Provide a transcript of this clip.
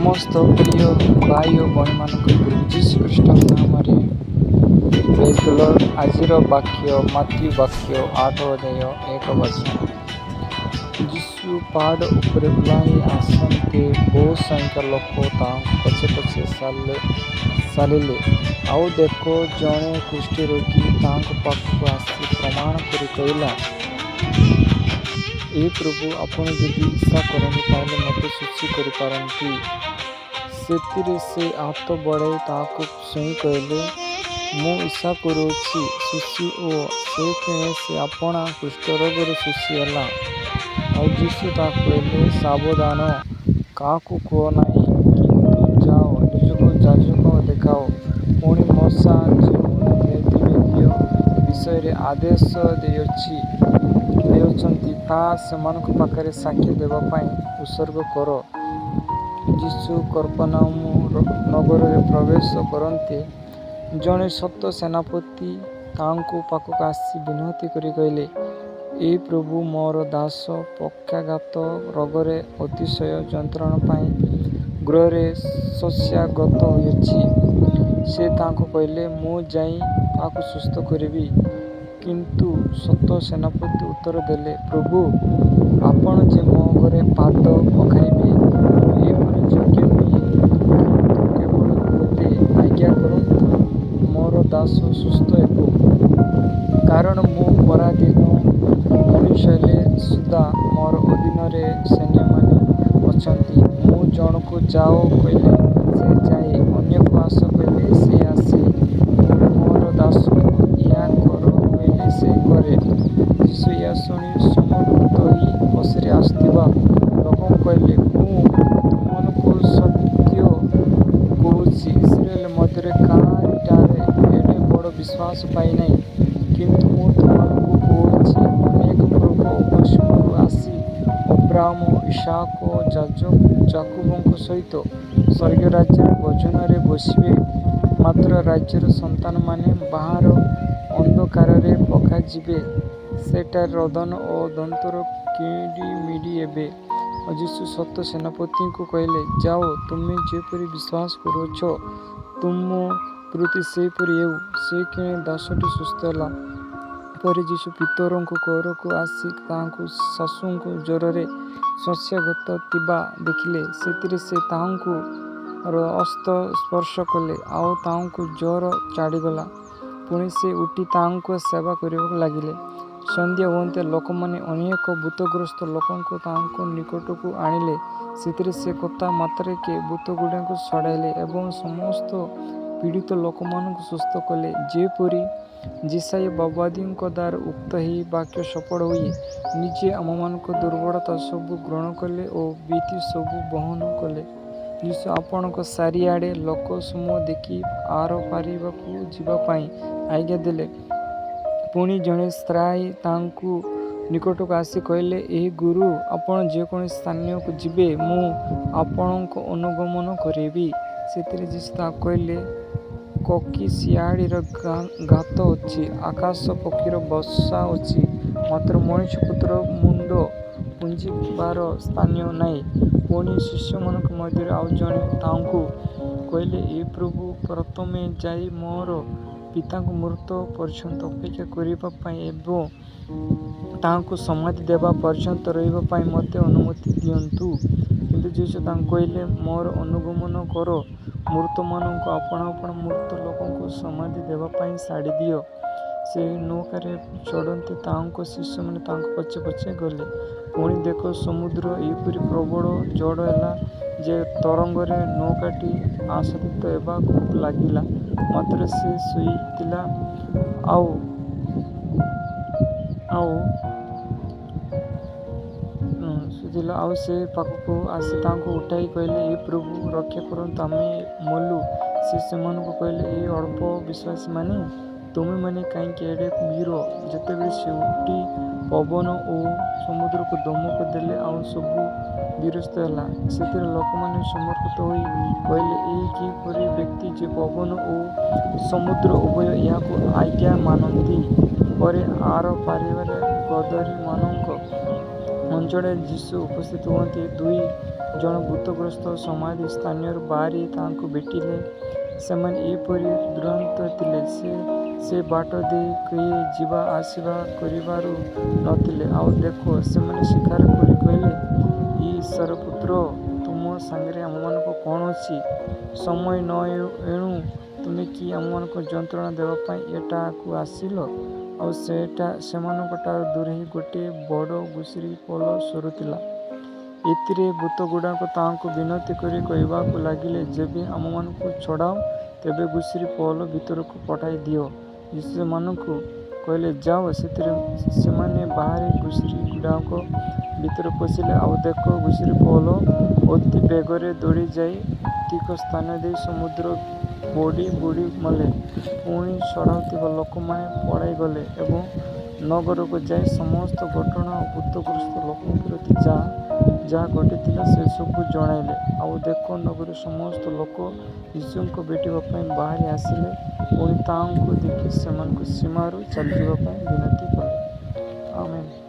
समस्त प्रिय भाई और बहन मान प्रभु जीशु ख्रीष्ट नाम प्रेज द लॉर्ड। आजिर वाक्य माथ्यू वाक्य 8 अध्याय 1 वचन। जीशु पहाड़ उपरे ओह्लाई आसते बहु संख्या लोक पछे पछे सालिले। आउ देख जड़े कुष्ठी रोगी पाखक आसी प्रमाण करी कहला, ए प्रभु आपण जदि इच्छा करते ताले मते शुचि करि पारंती। सेतिरे से हाथ बढ़ाई ताकू छुई कहले, मु इच्छा करुछि शुचि ओ। से क्षणे से आपणा कुष्ठरोगर शुचि होला। आउ जीशु ताकू कहले, सावधान, काहाकू कह नाही, किंतु जाओ निजको याजक देखाओ। पुणी मूसा जो नीतिविधि विषय आदेश देउछंती ता सेमानक पाखरे साक्षी देबा पई उत्सर्ग कर। जीशु कफरनाउम नगर में प्रवेश करते जड़े सत सेनापति तांको पाखक आसी विनती करी कहले, ए प्रभु मोर दास पक्षाघात रोगरे अतिशय यंत्रणा पाई गृहरे शय्यागत होइछि। से तांको कहले, मु जाई ताकू सुस्थ करिबी। किंतु सत सेनापति उत्तर देले, प्रभु आपण जे मो घरे पाद पकाइबे एपरि योग्य नुहे, किंतु केवल गोटे आज्ञा करंतु, मोर दास सुस्थ हेबो। कारण मु पराधीन मनुष्य हेले सुद्धा मोर अधीन सैन्यमाने अछंती। मु जणको जाओ कहले से जाए, अन्यको आस कहले से आसे, मोर दासको या कर कहले से करे। जीशु या शुणी समर्पित होई पसरे आसुथिबा लोकଙ୍କୁ कहले, मु तुमको सत्य कहुछि, इस्राएल मध्य काहारिटारे एडे बड़ विश्वास पाई नाही। किंतु मु तुमको कहुछि, अनेक पूर्व पशुहरू आसी अब्राहम, इसाक, जाकुबଙ୍କ सहित स्वर्ग राज्य भोजनरे बसिबे, मात्र राज्यर सन्तान माने बाहर अंधकाररे पकाजिबे। सेठारे रोदन और दंतर किड़िमिड़ी हेबे। जीशु सत सेनापति को कहले, जाओ तुमे जेपरि विश्वास करुछ तुम प्रति सेपरि हेउ। से क्षणे दासटी सुस्थ होला। पर जीशु पितरଙ୍କ घरକୁ आसी ताहाଙ୍କୁ शाशुଙ୍କୁ ज्वରରେ शय्यागत थिबा देखिले। सेतिरे से ताहाଙ୍କୁ हस्त स्पर्श कले, आउ ताहाଙ୍କୁ ज्वर छाड़ीगला। पुणी से उठी ताहाଙ୍କୁ सेवा करबाक लागिले। संध्या हुअन्ते लोकमाने अनेक भूतग्रस्त लोकଙ୍କୁ ताहाଙ୍କ निकटକୁ आनिले। सेतिरे से कथा मात्रके भूतगुड़ाक छड़ाइले एवं समस्त पीड़ित लोकमानଙ୍କୁ सुस्थ कले। जेपरि जेसाया बाबादीଙ୍କ द्वारा उक्त ही वाक्य सफल हुए, निजे आमମାନଙ୍କ दुर्बलता सबु ग्रहण कले और भीति सबु बहन कले। जीशु आपणक चारिआडे लोक समूह देखि आर पारिबाकू जिबा पाई आज्ञा देले। पुणी जणे स्त्राई तांकू निकटक आसी कहले, ए गुरु, आपण जेकोसी स्थानକୁ जिबे मु आपणक अनुगमन करिबी। सेतिरे जीशु ताहां कहले, ककी सियाड़ीर घात अछि, आकाश पक्षीर बसा अछि, मात्र मनुष्यपुत्र मुंड पुंजिबार स्थान नाही। पुणी शिष्यମାନଙ୍କ ମଧ୍ୟରେ ଆଉ ଜଣେ ତାଙ୍କୁ କହିଲେ, ଏ ପ୍ରଭୁ, ପ୍ରଥମେ ଯାଇ ମୋର ପିତାଙ୍କ ମୃତ୍ୟୁ ପର୍ଯ୍ୟନ୍ତ ଅପେକ୍ଷା କରିବା ପାଇଁ ଏବଂ ତାହାଙ୍କୁ ସମାଧି ଦେବା ପର୍ଯ୍ୟନ୍ତ ରହିବା ପାଇଁ ମୋତେ ଅନୁମତି ଦିଅନ୍ତୁ। କିନ୍ତୁ ଯୀଶୁ ତାଙ୍କୁ କହିଲେ, ମୋର ଅନୁଗମନ କର, ମୃତମାନଙ୍କୁ ଆପଣା ମୃତ ଲୋକଙ୍କୁ ସମାଧି ଦେବା ପାଇଁ ଛାଡ଼ି ଦିଅ। ସେ ନୌକାରେ ଚଢ଼ନ୍ତେ ତାହାଙ୍କ ଶିଷ୍ୟମାନେ ତାଙ୍କ ପଛେ ପଛେ ଗଲେ। ପୁଣି ଦେଖ, ସମୁଦ୍ର ଏପରି ପ୍ରବଳ ଝଡ଼ ହେଲା ଯେ ତରଙ୍ଗରେ ନୌକାଟି ଆଚ୍ଛାଦିତ ହେବାକୁ ଲାଗିଲା। ମାତ୍ର ସେ ଶୋଇଥିଲା। ଆଉ ସେ ପାଖକୁ ଆସି ତାଙ୍କୁ ଉଠାଇ କହିଲେ, ଏ ପ୍ରଭୁ, ରକ୍ଷା କରନ୍ତୁ, ଆମେ ମଲୁ। ସେ ସେମାନଙ୍କୁ କହିଲେ, ଏ ଅଳ୍ପ ବିଶ୍ୱାସୀମାନେ, ତୁମେମାନେ କାହିଁକି ଏଡ଼େ ଭୀର? ଯେତେବେଳେ ସେ ଉଠି ପବନ ଓ ସମୁଦ୍ରକୁ ଧମକ ଦେଲେ, ଆଉ ସବୁ ବିରକ୍ତ ହେଲା। ସେଥିରେ ଲୋକମାନେ ସମର୍ପିତ ହୋଇ କହିଲେ, ଏ କିପରି ବ୍ୟକ୍ତି ଯେ ପବନ ଓ ସମୁଦ୍ର ଉଭୟ ଏହାକୁ ଆଜ୍ଞା ମାନନ୍ତି। ପରେ ଆର ପାରିରେ ଗଦରୀମାନଙ୍କ ଅଞ୍ଚଳରେ ଯୀଶୁ ଉପସ୍ଥିତ ହୁଅନ୍ତି। ଦୁଇ ଜଣେ ଭୂତଗ୍ରସ୍ତ ସମାଧି ସ୍ଥାନରୁ ବାହାରି ତାଙ୍କୁ ଭେଟିଲେ। ସେମାନେ ଏପରି ଦୁରନ୍ତ ଥିଲେ ସେ ବାଟ ଦେଇ କେହି ଯିବା ଆସିବା କରିପାରୁ ନଥିଲେ। ଆଉ ଦେଖ, ସେମାନେ ସ୍ୱୀକାର କରି କହିଲେ, ଈଶ୍ୱରପୁତ୍ର, ତୁମ ସାଙ୍ଗରେ ଆମମାନଙ୍କ କ'ଣ ଅଛି? ସମୟ ନ ଏଣୁ ତୁମେ କି ଆମମାନଙ୍କୁ ଯନ୍ତ୍ରଣା ଦେବା ପାଇଁ ଏଠାକୁ ଆସିଲ? ଆଉ ସେମାନଙ୍କଠାରୁ ଦୂରେଇ ଗୋଟିଏ ବଡ଼ ଘୁଷୁରି ପୋଲ ସରୁଥିଲା। ଏଥିରେ ଭୂତଗୁଡ଼ାକ ତାଙ୍କୁ ବିନତି କରି କହିବାକୁ ଲାଗିଲେ, ଯେବେ ଆମମାନଙ୍କୁ ଛଡ଼ାଅ, ତେବେ ଘୁଷୁରି ପୋଲ ଭିତରକୁ ପଠାଇ ଦିଅ। ଯୀଶୁ ସେମାନଙ୍କୁ କହିଲେ, ଯାଅ। ସେଥିରେ ସେମାନେ ବାହାରି ଘୁଷୁରିଗୁଡ଼ାକ ଭିତରେ ପଶିଲେ। ଆଉ ଦେଖ, ଘୁଷୁରି ପୋଲ ଅତି ବେଗରେ ଦୌଡ଼ିଯାଇ ତୀଖ ସ୍ଥାନ ଦେଇ ସମୁଦ୍ର ବୁଡ଼ି ବୁଡ଼ି ମଲେ। ପୁଣି ଛଡ଼ାଉଥିବା ଲୋକମାନେ ପଳାଇଗଲେ ଏବଂ ନଗରକୁ ଯାଇ ସମସ୍ତ ଘଟଣା ଓ ଭୂତଗ୍ରସ୍ତ ଲୋକଙ୍କ ପ୍ରତି ଯାହା ଘଟିଥିଲା ସେସବୁ ଜଣାଇଲେ। ଆଉ ଦେଖ, ନଗରର ସମସ୍ତ ଲୋକ ଯୀଶୁଙ୍କୁ ଭେଟିବା ପାଇଁ ବାହାରି ଆସିଲେ। ପୁଣି ତାଙ୍କୁ ଦେଖି ସେମାନଙ୍କୁ ସୀମାରୁ ଚାଲିଯିବା ପାଇଁ ବିନତି କଲେ। ଆମେନ୍।